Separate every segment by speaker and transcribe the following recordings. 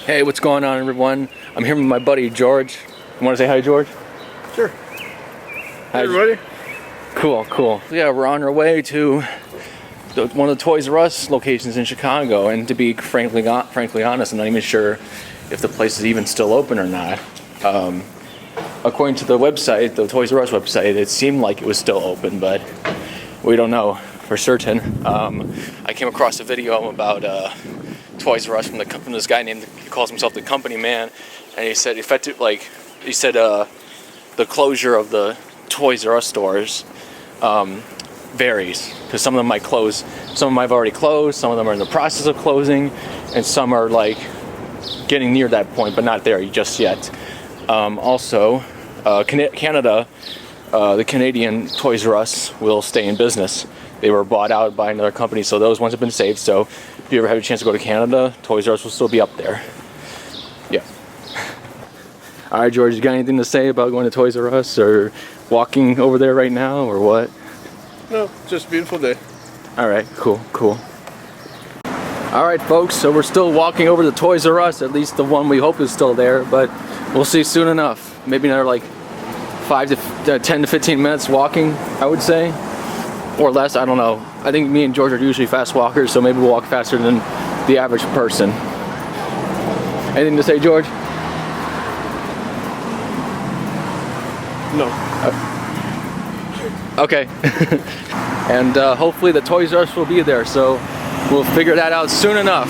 Speaker 1: Hey, what's going on, everyone? I'm here with my buddy George. You want to say hi, George?
Speaker 2: Sure.
Speaker 1: Hi,
Speaker 2: everybody.
Speaker 1: Cool. Yeah, we're on our way to one of the Toys R Us locations in Chicago, and to be frankly honest, I'm not even sure if the place is even still open or not. According to the website, the Toys R Us website, it seemed like it was still open, but we don't know for certain. I came across a video about Toys R Us from this guy named, he calls himself the Company Man, and he said the closure of the Toys R Us stores varies, because some of them might close, some of them have already closed, some of them are in the process of closing, and some are like getting near that point but not there just yet. Also, Canada, the Canadian Toys R Us will stay in business. They were bought out by another company, so those ones have been saved. So if you ever have a chance to go to Canada, Toys R Us will still be up there. Yeah. All right, George, you got anything to say about going to Toys R Us or walking over there right now, or what?
Speaker 2: No, just a beautiful day.
Speaker 1: All right, cool. All right, folks, so we're still walking over to Toys R Us, at least the one we hope is still there, but we'll see soon enough. Maybe another like 10 to 15 minutes walking, I would say. Or less, I don't know. I think me and George are usually fast walkers, so maybe we'll walk faster than the average person. Anything to say, George?
Speaker 2: No.
Speaker 1: Okay. And hopefully the Toys R Us will be there, so we'll figure that out soon enough.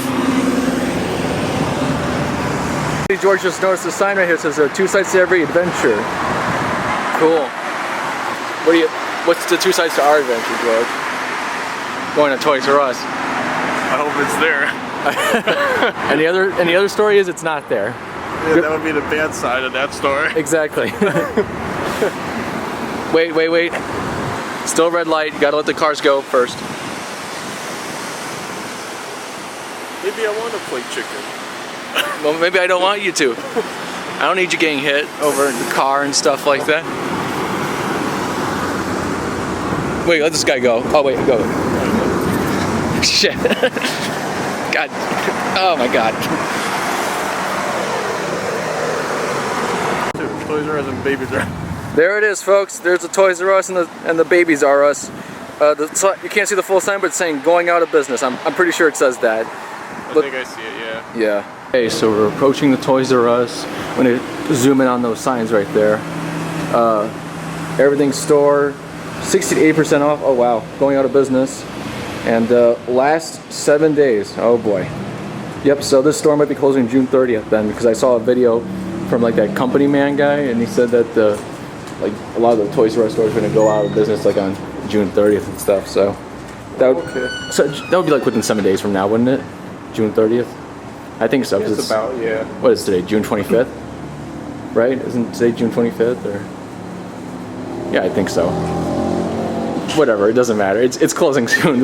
Speaker 1: George just noticed the sign right here that says there are 2 sides to every adventure. Cool. What's the 2 sides to our adventure, George? Going to Toys R Us.
Speaker 2: I hope it's there.
Speaker 1: And the other story is it's not there.
Speaker 2: Yeah, that would be the bad side of that story.
Speaker 1: Exactly. Wait. Still red light. You gotta let the cars go first.
Speaker 2: Maybe I want to play chicken.
Speaker 1: Well, maybe I don't want you to. I don't need you getting hit over the car and stuff like that. Wait, let this guy go. Oh, wait, go. Shit. God. Oh, my God.
Speaker 2: Toys R Us and Babies R Us.
Speaker 1: There it is, folks. There's the Toys R Us and the Babies R Us. You can't see the full sign, but it's saying going out of business. I'm pretty sure it says that.
Speaker 2: I think I see it, yeah.
Speaker 1: Yeah. Okay, so we're approaching the Toys R Us. I'm going to zoom in on those signs right there. Everything store, 60 to 80% off. Oh wow, going out of business. And last 7 days. Oh boy. Yep, so this store might be closing June 30th then, because I saw a video from like that Company Man guy, and he said that like a lot of the Toys R Us stores are going to go out of business like on June 30th and stuff. So that would be like within 7 days from now, wouldn't it? June 30th? I think so.
Speaker 2: It's about, yeah.
Speaker 1: What is today? June 25th? Right? Isn't today June 25th? Or yeah, I think so. Whatever, it doesn't matter. It's closing soon.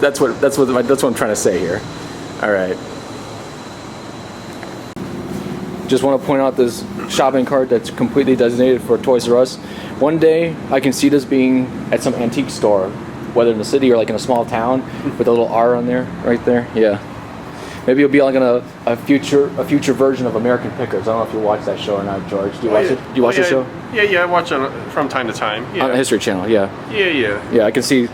Speaker 1: That's what I'm trying to say here. All right. Just want to point out this shopping cart that's completely designated for Toys R Us. One day I can see this being at some antique store, whether in the city or like in a small town, with a little R on there, right there. Yeah. Maybe it'll be like a future version of American Pickers. I don't know if you watch that show or not, George. Do you watch it? Do you watch the show?
Speaker 2: Yeah, I watch it from time to time. Yeah.
Speaker 1: On the History Channel, yeah.
Speaker 2: Yeah.
Speaker 1: I can see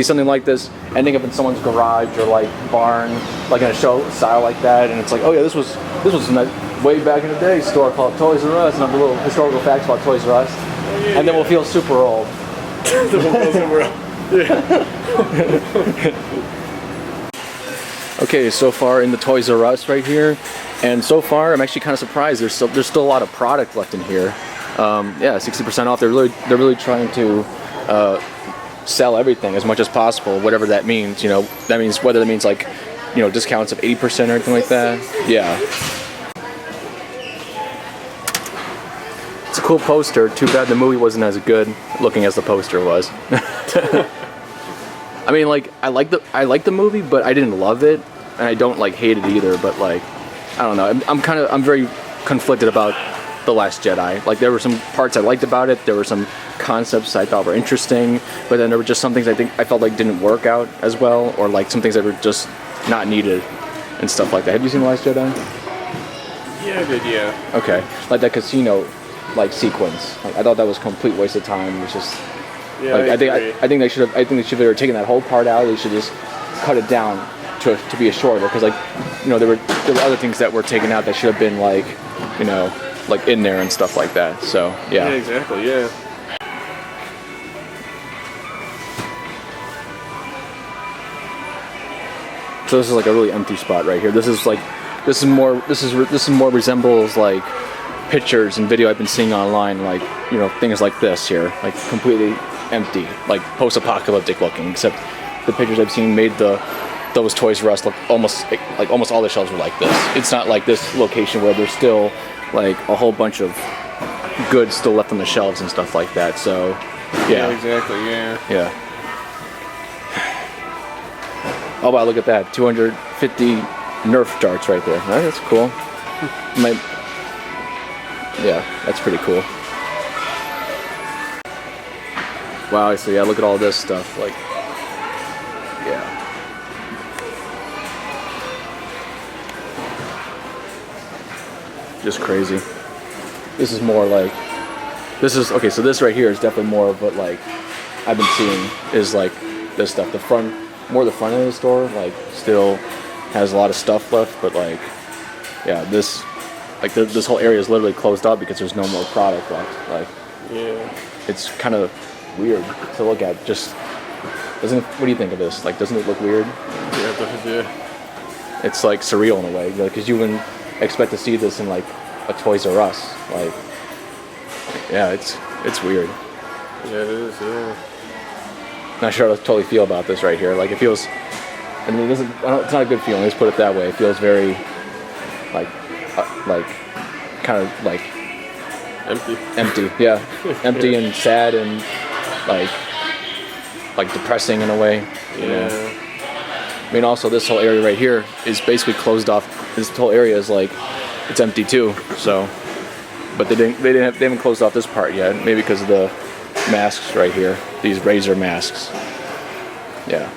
Speaker 1: something like this ending up in someone's garage or like barn, like in a show style like that, and it's like, oh yeah, this was way back in the day store called Toys R Us, and I have a little historical facts about Toys R Us, and then we'll feel super old. Okay, so far in the Toys R Us right here, and so far I'm actually kind of surprised. There's still a lot of product left in here. Yeah, 60% off. They're really trying to sell everything as much as possible, whatever that means. You know, whether that means like, you know, discounts of 80% or anything like that. Yeah. It's a cool poster. Too bad the movie wasn't as good looking as the poster was. I mean, like, I like the movie, but I didn't love it, and I don't like hate it either. But like, I don't know. I'm very conflicted about The Last Jedi. Like, there were some parts I liked about it. There were some concepts I thought were interesting, but then there were just some things I felt like didn't work out as well, or like some things that were just not needed and stuff like that. Have you seen The Last Jedi?
Speaker 2: Yeah, I did. Yeah.
Speaker 1: Okay, like that casino, like sequence. Like I thought that was a complete waste of time. It's just
Speaker 2: Yeah.
Speaker 1: like I think
Speaker 2: agree.
Speaker 1: I think they should have. I think they should have taken that whole part out. They should just cut it down to be a shorter. Because like, you know, there were other things that were taken out that should have been like, you know, like in there and stuff like that. So
Speaker 2: Yeah,
Speaker 1: yeah.
Speaker 2: exactly. Yeah.
Speaker 1: So this is like a really empty spot right here. This is more resembles like pictures and video I've been seeing online, like, you know, things like this here, like completely empty, like post-apocalyptic looking. Except the pictures I've seen made those Toys R Us look almost all the shelves were like this. It's not like this location where there's still like a whole bunch of goods still left on the shelves and stuff like that. So
Speaker 2: Yeah,
Speaker 1: yeah,
Speaker 2: exactly. Yeah.
Speaker 1: yeah. Oh wow, look at that. 250 Nerf darts right there. Oh, that's cool. Yeah, that's pretty cool. Wow, so yeah, look at all this stuff. Like, yeah. Just crazy. This is more like, okay, so this right here is definitely more of what like I've been seeing is like this stuff. The front end of the store, like, still has a lot of stuff left, but like, yeah, this whole area is literally closed up because there's no more product left. Like,
Speaker 2: Yeah.
Speaker 1: it's kind of weird to look at. Just what do you think of this? Like, doesn't it look weird?
Speaker 2: Yeah. Yeah.
Speaker 1: It's like surreal in a way, because you wouldn't expect to see this in like a Toys R Us. Like, yeah, it's weird.
Speaker 2: Yeah, it is. Yeah.
Speaker 1: Not sure how to totally feel about this right here. Like, it feels, I mean, it's not a good feeling. Let's put it that way. It feels very, like kind of like
Speaker 2: Empty.
Speaker 1: Yeah, empty and sad and like depressing in a way. You know?
Speaker 2: Yeah.
Speaker 1: I mean, also this whole area right here is basically closed off. This whole area is like, it's empty too. So, but they haven't closed off this part yet. Maybe because of the masks right here, these razor masks. Yeah.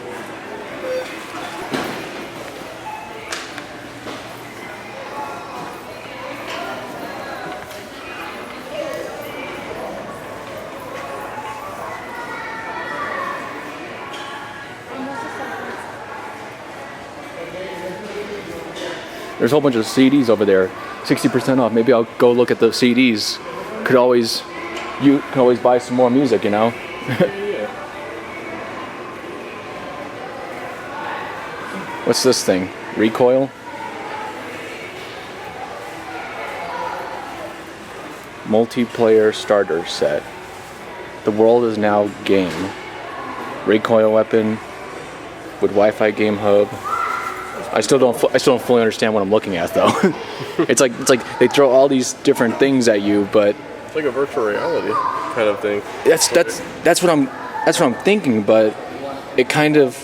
Speaker 1: There's a whole bunch of CDs over there, 60% off. Maybe I'll go look at the CDs. You can always buy some more music, you know?
Speaker 2: Yeah.
Speaker 1: What's this thing? Recoil? Multiplayer starter set. The world is now game. Recoil weapon with Wi-Fi game hub. I still don't fully understand what I'm looking at though. It's like they throw all these different things at you, but
Speaker 2: It's like a virtual reality kind of thing.
Speaker 1: that's what I'm thinking, but it kind of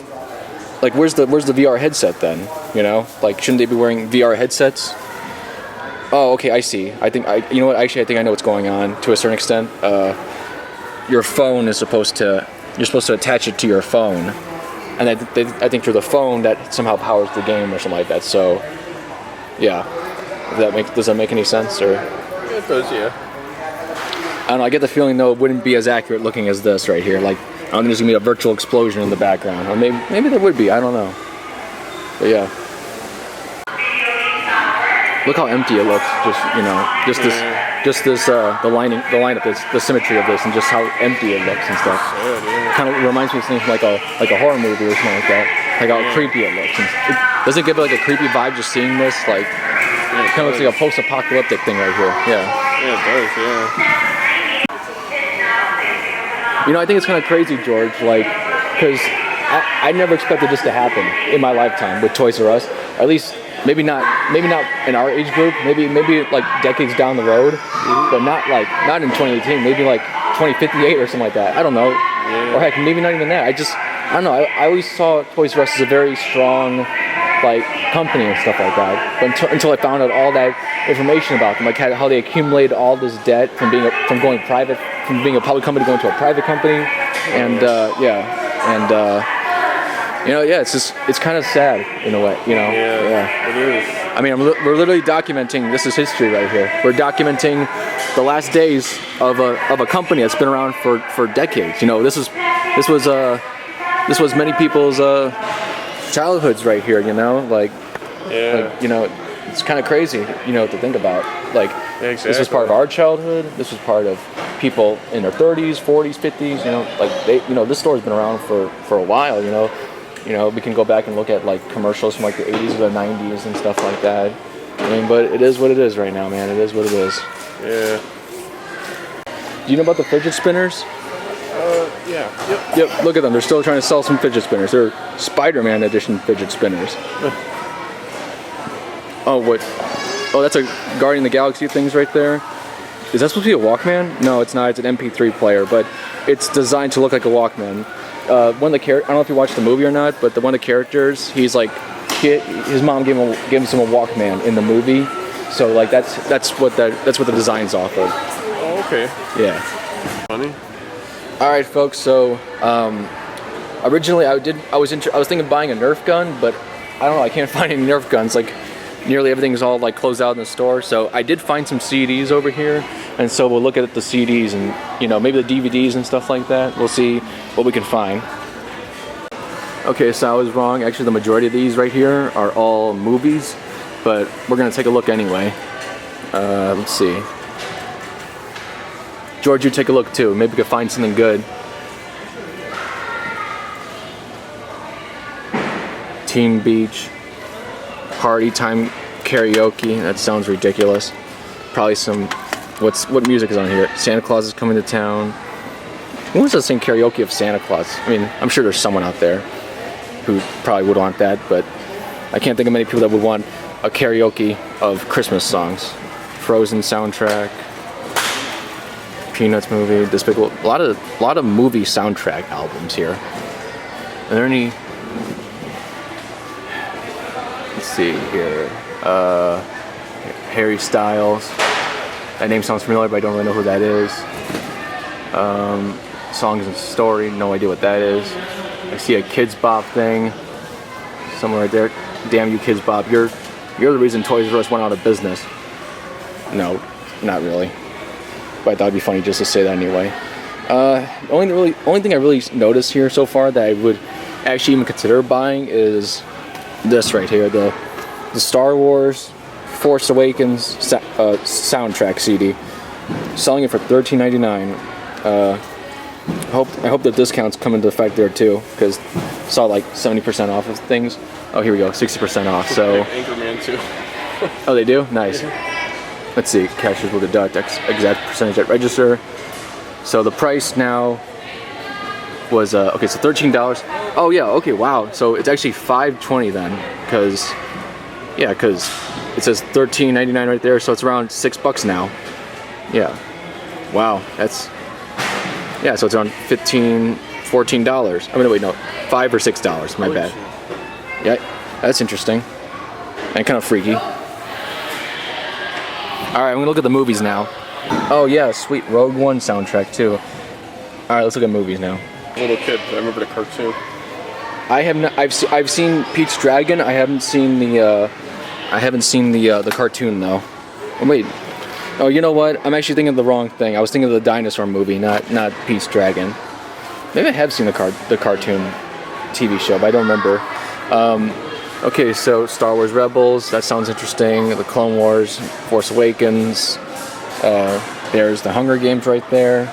Speaker 1: like where's the VR headset then? You know, like shouldn't they be wearing VR headsets? Oh, okay, I see. You know what? Actually, I think I know what's going on to a certain extent. Your phone is you're supposed to attach it to your phone, and I think through the phone that somehow powers the game or something like that. So, yeah, does that make any sense? Or
Speaker 2: Yeah, it does. Yeah.
Speaker 1: I don't know. I get the feeling though it wouldn't be as accurate looking as this right here. Like, I don't think there's gonna be a virtual explosion in the background, or maybe there would be. I don't know. But yeah. Look how empty it looks. Just this, the lineup, the symmetry of this, and just how empty it looks and stuff.
Speaker 2: Yeah.
Speaker 1: Kind of reminds me of something like a horror movie or something like that. Like how creepy it looks. Doesn't it give it like a creepy vibe just seeing this? Like, it kind of looks like a post-apocalyptic thing right here. Yeah.
Speaker 2: Yeah, it does. Yeah.
Speaker 1: You know, I think it's kind of crazy, George. Like, because I never expected this to happen in my lifetime with Toys R Us. Or at least. Maybe not in our age group. Maybe like decades down the road, but not in 2018. Maybe like 2058 or something like that. I don't know.
Speaker 2: Yeah.
Speaker 1: Or heck, maybe not even that. I don't know. I always saw Toys R Us as a very strong like company and stuff like that. But until I found out all that information about them, like how they accumulated all this debt from going private, from being a public company going to a private company, and you know, yeah, it's kind of sad in a way, you know.
Speaker 2: Yeah. It is.
Speaker 1: I mean, we're literally documenting. This is history right here. We're documenting the last days of a company that's been around for decades. You know, this was many people's childhoods right here. You know, like you know, it's kind of crazy. You know, to think about. Like, this was part of our childhood. This was part of people in their 30s, 40s, 50s. You know, like this store's been around for a while. You know, we can go back and look at like commercials from like the 80s or the 90s and stuff like that. I mean, but it is what it is right now, man. It is what it is.
Speaker 2: Yeah.
Speaker 1: Do you know about the fidget spinners?
Speaker 2: Yeah.
Speaker 1: Yep. Look at them. They're still trying to sell some fidget spinners. They're Spider-Man edition fidget spinners. Oh, what? Oh, that's a Guardian of the Galaxy things right there. Is that supposed to be a Walkman? No, it's not. It's an MP3 player, but it's designed to look like a Walkman. One of the I don't know if you watched the movie or not, but one of the characters, he's like, his mom gave him a Walkman in the movie, so like that's what the design's off of.
Speaker 2: Oh, okay.
Speaker 1: Yeah.
Speaker 2: Funny.
Speaker 1: All right, folks. So originally I was thinking of buying a Nerf gun, but I don't know. I can't find any Nerf guns. Like, nearly everything's all like closed out in the store. So I did find some CDs over here, and so we'll look at the CDs and maybe the DVDs and stuff like that. We'll see what we can find. Okay, so I was wrong. Actually, the majority of these right here are all movies, but we're gonna take a look anyway. Let's see. George, you take a look too. Maybe we could find something good. Teen Beach. Party Time Karaoke. That sounds ridiculous. Probably some. What music is on here? Santa Claus is coming to town. Who wants to sing karaoke of Santa Claus? I mean, I'm sure there's someone out there who probably would want that, but I can't think of many people that would want a karaoke of Christmas songs. Frozen soundtrack. Peanuts movie. Despicable. A lot of movie soundtrack albums here. Are there any? Let's see here. Harry Styles. That name sounds familiar, but I don't really know who that is. Songs and Story. No idea what that is. I see a Kids Bop thing somewhere right there. Damn you, Kids Bop! You're the reason Toys R Us went out of business. No, not really. But I thought it'd be funny just to say that anyway. Only thing I really noticed here so far that I would actually even consider buying is this right here, the Star Wars Force Awakens soundtrack CD. Selling it for $13.99. I hope the discounts come into effect there too, because I saw like 70% off of things. Oh, here we go, 60% off. So
Speaker 2: Anchorman too.
Speaker 1: Oh, they do? Nice. Let's see, cashiers will deduct exact percentage at register. So the price now was okay, so $13. Oh yeah, okay, wow. So it's actually $5.20 then, because it says $13.99 right there, so it's around $6 now. Yeah. Wow, so it's around $14. I mean, wait, no, $5 or $6. My bad. Yeah, that's interesting and kind of freaky. All right, I'm gonna look at the movies now. Oh yeah, sweet Rogue One soundtrack too. All right, let's look at movies now.
Speaker 2: Little kid, I remember the cartoon.
Speaker 1: I have not. I've seen Pete's Dragon. I haven't seen the cartoon though. Oh wait. Oh, you know what? I'm actually thinking of the wrong thing. I was thinking of the dinosaur movie, not Pete's Dragon. Maybe I have seen the cartoon TV show, but I don't remember. Okay, so Star Wars Rebels. That sounds interesting. The Clone Wars, Force Awakens. There's the Hunger Games right there.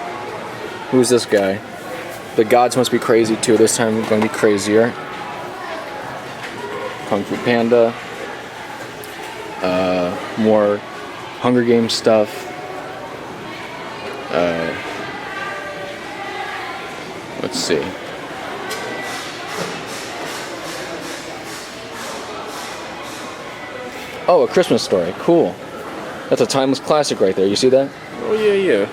Speaker 1: Who's this guy? The Gods Must Be Crazy too. This time it's going to be crazier. Kung Fu Panda. More Hunger Games stuff. Let's see. Oh, A Christmas Story. Cool. That's a timeless classic right there. You see that?
Speaker 2: Oh yeah.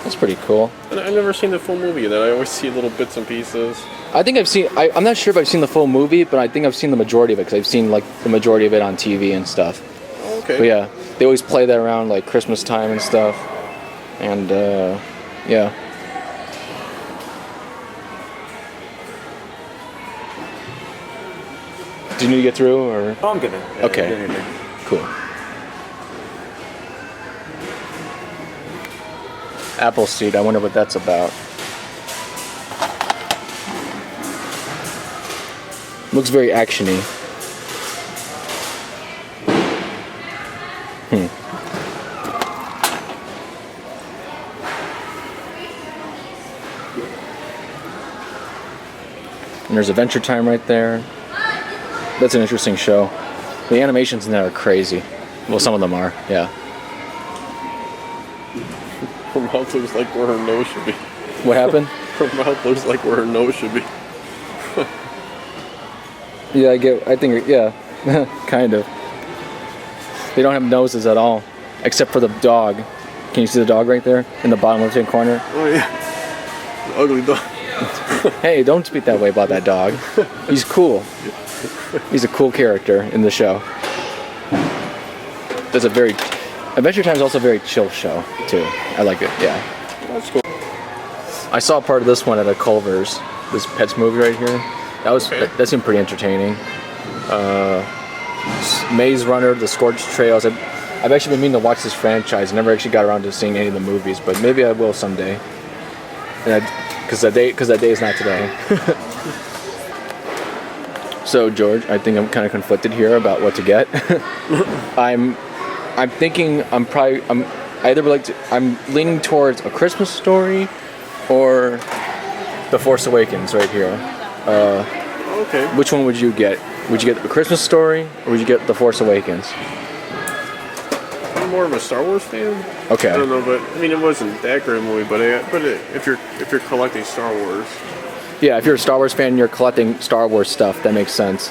Speaker 1: That's pretty cool.
Speaker 2: I've never seen the full movie yet. I always see little bits and pieces.
Speaker 1: I think I've seen. I'm not sure if I've seen the full movie, but I think I've seen the majority of it because I've seen like the majority of it on TV and stuff.
Speaker 2: Oh, okay.
Speaker 1: But yeah, they always play that around like Christmas time and stuff. And yeah. Do you need to get through or?
Speaker 3: Oh, I'm good.
Speaker 1: Okay. Cool. Appleseed, I wonder what that's about. Looks very actiony. And there's Adventure Time right there. That's an interesting show. The animations in there are crazy. Well, some of them are, yeah.
Speaker 2: Her mouth looks like where her nose should be.
Speaker 1: What happened?
Speaker 2: Her mouth looks like where her nose should be.
Speaker 1: Yeah, I think, yeah, kind of. They don't have noses at all, except for the dog. Can you see the dog right there in the bottom left-hand corner?
Speaker 2: Oh yeah, the ugly dog.
Speaker 1: Hey, don't speak that way about that dog. He's cool. He's a cool character in the show. There's a very Adventure Time is also a very chill show too. I like it. Yeah.
Speaker 2: That's cool.
Speaker 1: I saw part of this one at a Culver's. This Pets movie right here. That seemed pretty entertaining. Maze Runner, The Scorched Trails. I've actually been meaning to watch this franchise. I never actually got around to seeing any of the movies, but maybe I will someday. Because that day is not today. So George, I think I'm kind of conflicted here about what to get. I'm thinking I'm leaning towards A Christmas Story or The Force Awakens right here.
Speaker 2: Okay.
Speaker 1: Which one would you get? Would you get A Christmas Story or would you get The Force Awakens?
Speaker 2: I'm more of a Star Wars fan.
Speaker 1: Okay.
Speaker 2: I don't know, but I mean, it wasn't that great a movie. But if you're collecting Star Wars,
Speaker 1: Yeah, if you're a Star Wars fan and you're collecting Star Wars stuff, that makes sense.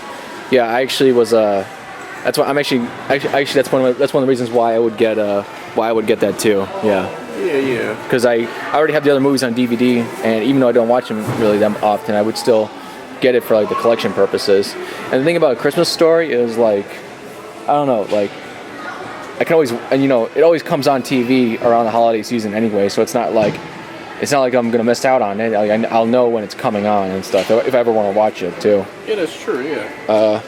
Speaker 1: Yeah, I actually was that's why I'm actually that's one of the reasons why I would get that too. Yeah.
Speaker 2: Yeah.
Speaker 1: Because I already have the other movies on DVD, and even though I don't watch them really that often, I would still get it for like the collection purposes. And the thing about A Christmas Story is like, I don't know, like I can always, and you know, it always comes on TV around the holiday season anyway, so it's not like I'm gonna miss out on it. I'll know when it's coming on and stuff if I ever want to watch it too.
Speaker 2: Yeah, that's true. Yeah.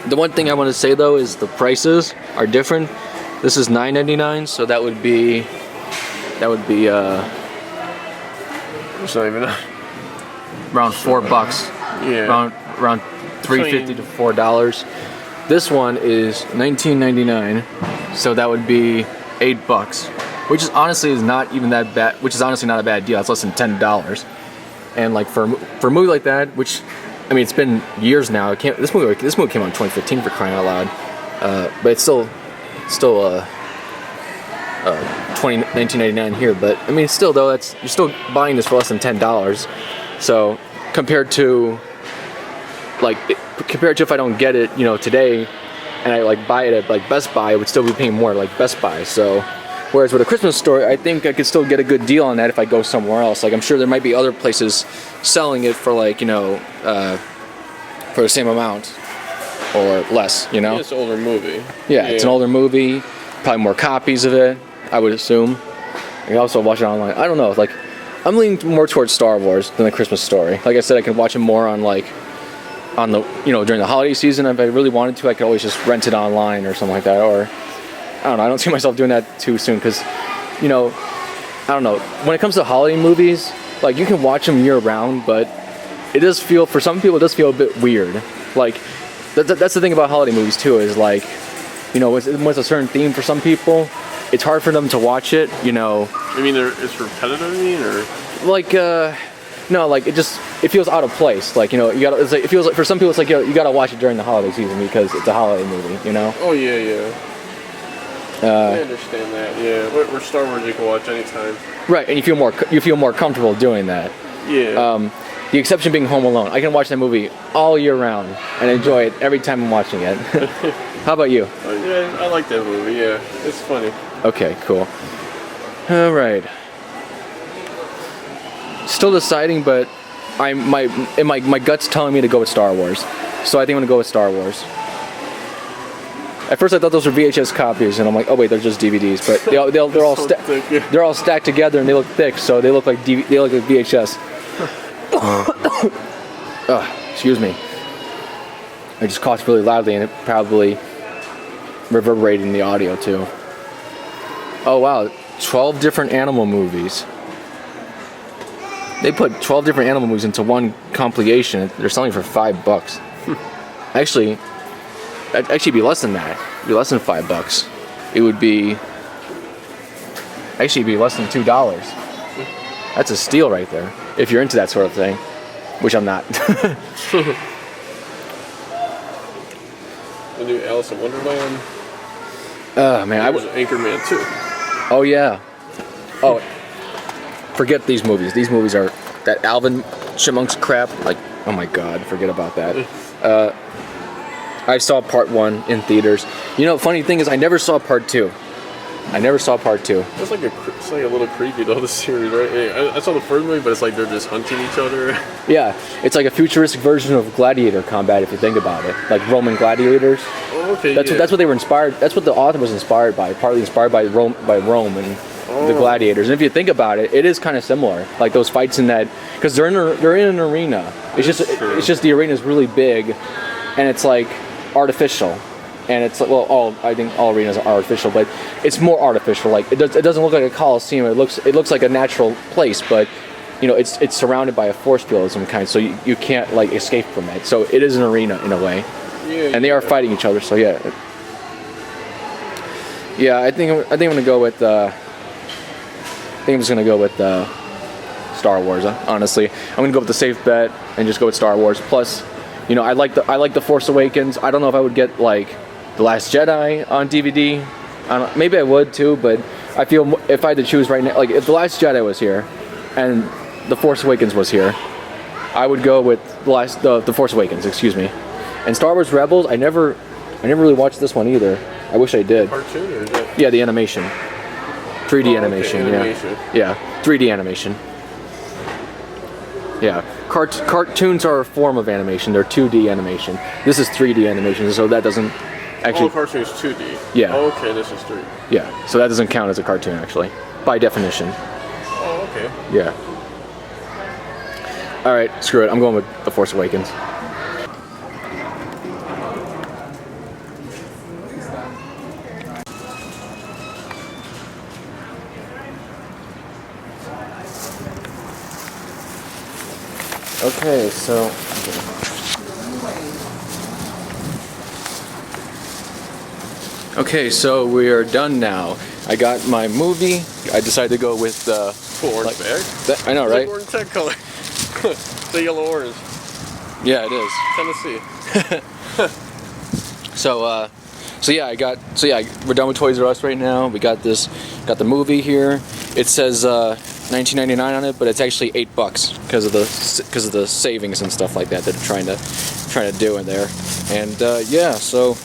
Speaker 1: The one thing I want to say though is the prices are different. This is $9.99, so that would be
Speaker 2: It's not even.
Speaker 1: around $4.
Speaker 2: Yeah.
Speaker 1: Around $3.50 to $4. This one is $19.99, so that would be $8, which is honestly not even that bad. Which is honestly not a bad deal. It's less than $10. And like for a movie like that, which I mean, it's been years now. This movie came out in 2015 for crying out loud, but it's still $19.99 here. But I mean, still though, you're still buying this for less than $10. So compared to if I don't get it, you know, today, and I like buy it at like Best Buy, I would still be paying more like Best Buy. So whereas with A Christmas Story, I think I could still get a good deal on that if I go somewhere else. Like I'm sure there might be other places selling it for like, you know, for the same amount or less, you know?
Speaker 2: Yeah, it's an older movie.
Speaker 1: Yeah, it's an older movie, probably more copies of it, I would assume. You can also watch it online. I don't know, like I'm leaning more towards Star Wars than A Christmas Story. Like I said, I could watch it more on during the holiday season. If I really wanted to, I could always just rent it online or something like that. Or I don't know. I don't see myself doing that too soon because, you know, I don't know. When it comes to holiday movies, like you can watch them year round, but for some people, it does feel a bit weird. Like that's the thing about holiday movies too, is like, you know, when it's a certain theme for some people, it's hard for them to watch it. You know.
Speaker 2: I mean, it's repetitive, or
Speaker 1: like no, like it feels out of place. Like, you know, it feels like for some people it's like you gotta watch it during the holiday season because it's a holiday movie. You know.
Speaker 2: Oh yeah. I understand that. Yeah, where Star Wars you can watch anytime.
Speaker 1: Right, and you feel more comfortable doing that.
Speaker 2: Yeah.
Speaker 1: The exception being Home Alone. I can watch that movie all year round and enjoy it every time I'm watching it. How about you?
Speaker 2: Yeah, I like that movie. Yeah, it's funny.
Speaker 1: Okay, cool. All right. Still deciding, but my gut's telling me to go with Star Wars. So I think I'm gonna go with Star Wars. At first I thought those were VHS copies, and I'm like, oh wait, they're just DVDs. But they're all stacked together, and they look thick, so they look like VHS. Excuse me. I just coughed really loudly, and it probably reverberating the audio too. Oh wow, 12 different animal movies. They put 12 different animal movies into one compilation. They're selling for $5. Actually, it'd actually be less than that. It'd be less than $5. It would be actually be less than $2. That's a steal right there. If you're into that sort of thing, which I'm not.
Speaker 2: The new Alice in Wonderland.
Speaker 1: Man,
Speaker 2: I was Anchorman too.
Speaker 1: Oh yeah. Oh, forget these movies. These movies are that Alvin Chipmunks crap. Like, oh my God, forget about that. I saw part 1 in theaters. You know, funny thing is, I never saw part 2. It's like
Speaker 2: it's like a little creepy though, the series, right? I saw the first movie, but it's like they're just hunting each other.
Speaker 1: Yeah, it's like a futuristic version of gladiator combat if you think about it, like Roman gladiators.
Speaker 2: Oh, okay.
Speaker 1: That's what they were inspired. That's what the author was inspired by. Partly inspired by Rome and the gladiators. And if you think about it, it is kind of similar. Like those fights in that, because they're in an arena. It's just the arena is really big, and it's like artificial. And it's like, well, I think all arenas are artificial, but it's more artificial. Like it doesn't look like a coliseum. It looks like a natural place, but you know, it's surrounded by a force field of some kind, so you can't like escape from it. So it is an arena in a way, and they are fighting each other. So yeah, I think I'm gonna go with. I think I'm just gonna go with Star Wars. Honestly, I'm gonna go with the safe bet and just go with Star Wars. Plus, you know, I like the Force Awakens. I don't know if I would get like The Last Jedi on DVD. Maybe I would too, but I feel if I had to choose right now, like if The Last Jedi was here and The Force Awakens was here, I would go with the Force Awakens, excuse me. And Star Wars Rebels, I never really watched this one either. I wish I did.
Speaker 2: Cartoon or is that?
Speaker 1: Yeah, the animation. 3D animation,
Speaker 2: okay, animation.
Speaker 1: Yeah, 3D animation. Yeah, cartoons are a form of animation. They're 2D animation. This is 3D animation, so that doesn't actually.
Speaker 2: Oh, cartoon is 2D.
Speaker 1: Yeah.
Speaker 2: Oh, okay, this is 3D.
Speaker 1: Yeah, so that doesn't count as a cartoon actually, by definition.
Speaker 2: Oh, okay.
Speaker 1: Yeah. All right, screw it. I'm going with The Force Awakens. Okay, so we are done now. I got my movie. I decided to go with the
Speaker 2: Orange bag.
Speaker 1: I know, right?
Speaker 2: It's like orange tech color. The yellow orange.
Speaker 1: Yeah, it is.
Speaker 2: Tennessee.
Speaker 1: We're done with Toys R Us right now. We got the movie here. It says $19.99 on it, but it's actually $8 because of the savings and stuff like that they're trying to do in there. And so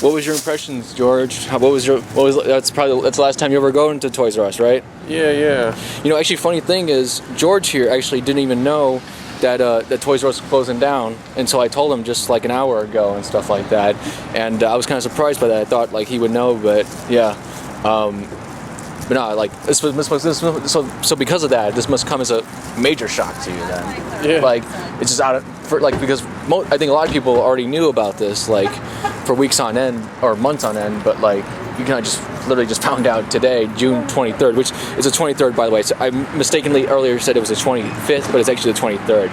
Speaker 1: what was your impressions, George? That's the last time you ever go into Toys R Us, right?
Speaker 2: Yeah.
Speaker 1: You know, actually, funny thing is, George here actually didn't even know that Toys R Us was closing down until I told him just like an hour ago and stuff like that. And I was kind of surprised by that. I thought like he would know, but yeah. But no, like so because of that, this must come as a major shock to you then.
Speaker 2: Yeah.
Speaker 1: Like it's just because I think a lot of people already knew about this like for weeks on end or months on end, but like you kind of just literally just found out today, June 23rd, which is the 23rd by the way. So I mistakenly earlier said it was the 25th, but it's actually the 23rd.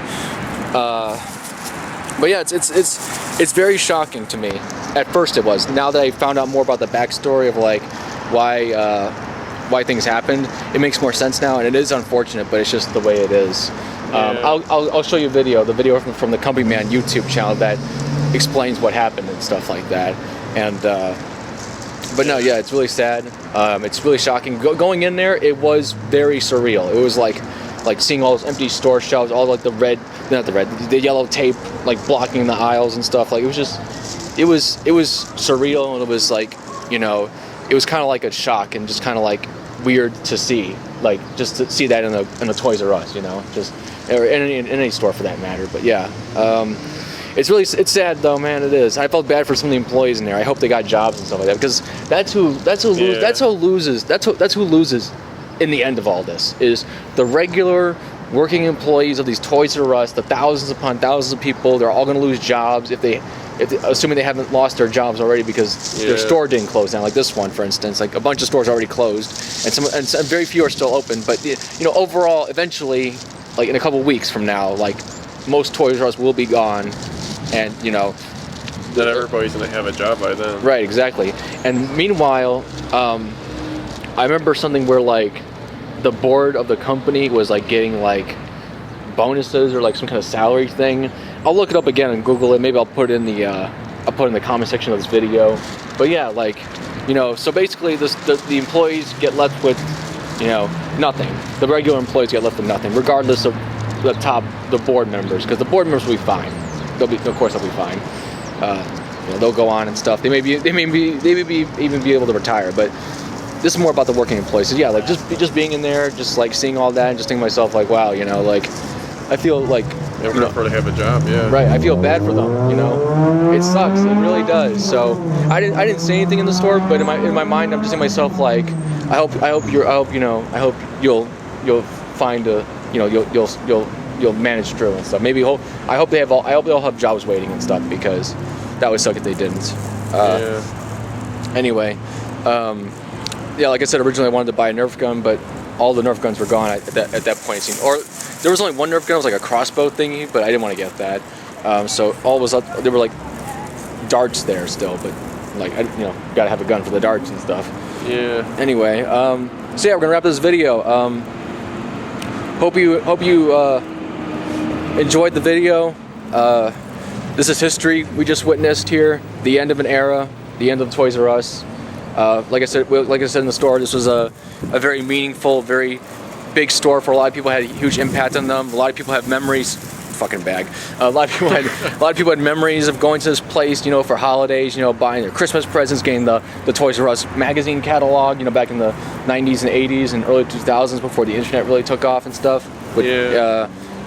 Speaker 1: But yeah, it's very shocking to me. At first it was. Now that I found out more about the backstory of like why things happened, it makes more sense now, and it is unfortunate, but it's just the way it is. I'll show you the video from the Company Man YouTube channel that explains what happened and stuff like that. And but no, yeah, it's really sad. It's really shocking. Going in there, it was very surreal. It was like seeing all those empty store shelves, all like the yellow tape like blocking the aisles and stuff. Like it was surreal, and it was like, you know, it was kind of like a shock and just kind of like weird to see, like just to see that in a Toys R Us, you know, just or in any store for that matter. But yeah, it's sad though, man. It is. I felt bad for some of the employees in there. I hope they got jobs and stuff like that, because that's who loses in the end of all this, is the regular working employees of these Toys R Us, the thousands upon thousands of people. They're all going to lose jobs if they assuming they haven't lost their jobs already because their store didn't close down. Like this one, for instance, like a bunch of stores already closed, and very few are still open. But overall, eventually, like in a couple weeks from now, like most Toys R Us will be gone, and
Speaker 2: then everybody's gonna have a job by then.
Speaker 1: Right, exactly. And meanwhile, I remember something where like the board of the company was like getting like bonuses or like some kind of salary thing. I'll look it up again and Google it. Maybe I'll put it in the comment section of this video. But yeah, like so basically the employees get left with nothing. The regular employees get left with nothing, regardless of the board members, because the board members will be fine. Of course they'll be fine. They'll go on and stuff. They may even be able to retire. But this is more about the working employees. So yeah, like just being in there, just like seeing all that, and just thinking to myself like, wow, like I feel like
Speaker 2: they would prefer to have a job. Yeah.
Speaker 1: Right. I feel bad for them. It sucks. It really does. So I didn't say anything in the store, but in my mind, I'm just saying to myself like, I hope you'll find a you'll manage through and stuff. I hope they all have jobs waiting and stuff, because that would suck if they didn't. Anyway, yeah, like I said, originally I wanted to buy a Nerf gun, but all the Nerf guns were gone at that point. It seemed, or there was only one Nerf gun. It was like a crossbow thingy, but I didn't want to get that. So all was up. There were like darts there still, but like gotta have a gun for the darts and stuff.
Speaker 2: Yeah.
Speaker 1: Anyway, so yeah, we're gonna wrap this video. Hope you enjoyed the video. This is history we just witnessed here. The end of an era. The end of Toys R Us. Like I said in the store, this was a very meaningful, very big store for a lot of people. Had a huge impact on them. A lot of people have memories. Fucking bag. A lot of people had memories of going to this place, for holidays, buying their Christmas presents, getting the Toys R Us magazine catalog, back in the 90s and 80s and early 2000s before the internet really took off and stuff. But,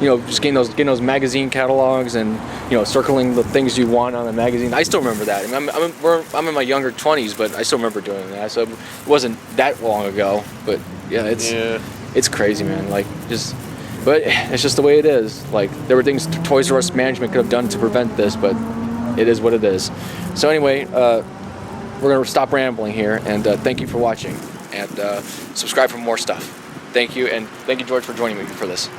Speaker 1: just getting those magazine catalogs and circling the things you want on the magazine. I still remember that. I mean, I'm in my younger 20s, but I still remember doing that. So it wasn't that long ago. But yeah, it's crazy, man. But it's just the way it is. Like, there were things Toys R Us management could have done to prevent this, but it is what it is. So anyway, we're gonna stop rambling here, and thank you for watching, and subscribe for more stuff. Thank you, and thank you, George, for joining me for this.